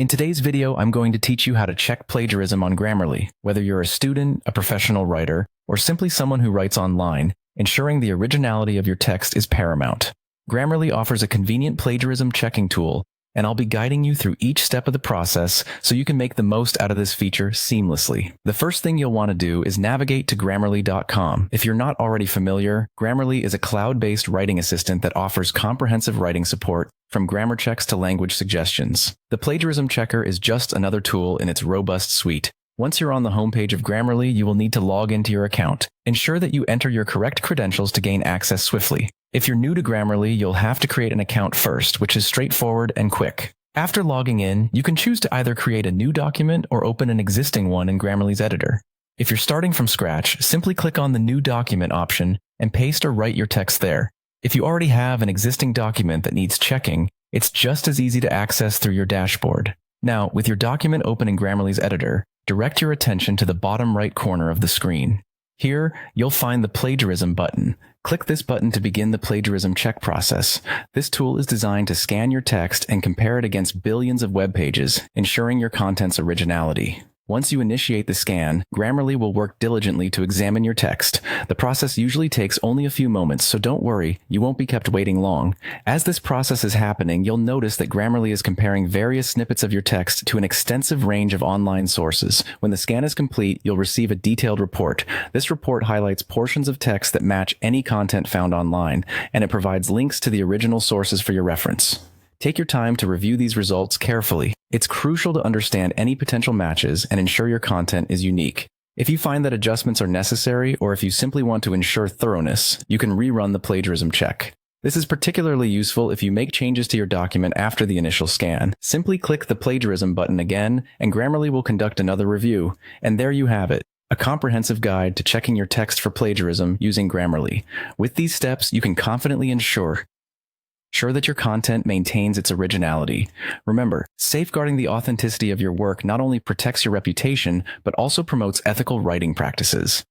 In today's video, I'm going to teach you how to check plagiarism on Grammarly. Whether you're a student, a professional writer, or simply someone who writes online, ensuring the originality of your text is paramount. Grammarly offers a convenient plagiarism checking tool, and I'll be guiding you through each step of the process so you can make the most out of this feature seamlessly. The first thing you'll want to do is navigate to Grammarly.com. If you're not already familiar, Grammarly is a cloud-based writing assistant that offers comprehensive writing support from grammar checks to language suggestions. The plagiarism checker is just another tool in its robust suite. Once you're on the homepage of Grammarly, you will need to log into your account. Ensure that you enter your correct credentials to gain access swiftly. If you're new to Grammarly, you'll have to create an account first, which is straightforward and quick. After logging in, you can choose to either create a new document or open an existing one in Grammarly's editor. If you're starting from scratch, simply click on the New Document option and paste or write your text there. If you already have an existing document that needs checking, it's just as easy to access through your dashboard. Now, with your document open in Grammarly's editor, direct your attention to the bottom right corner of the screen. Here, you'll find the Plagiarism button. Click this button to begin the plagiarism check process. This tool is designed to scan your text and compare it against billions of web pages, ensuring your content's originality. Once you initiate the scan, Grammarly will work diligently to examine your text. The process usually takes only a few moments, so don't worry, you won't be kept waiting long. As this process is happening, you'll notice that Grammarly is comparing various snippets of your text to an extensive range of online sources. When the scan is complete, you'll receive a detailed report. This report highlights portions of text that match any content found online, and it provides links to the original sources for your reference. Take your time to review these results carefully. It's crucial to understand any potential matches and ensure your content is unique. If you find that adjustments are necessary, or if you simply want to ensure thoroughness, you can rerun the plagiarism check. This is particularly useful if you make changes to your document after the initial scan. Simply click the plagiarism button again, and Grammarly will conduct another review. And there you have it, a comprehensive guide to checking your text for plagiarism using Grammarly. With these steps, you can confidently ensure that your content maintains its originality. Remember, safeguarding the authenticity of your work not only protects your reputation, but also promotes ethical writing practices.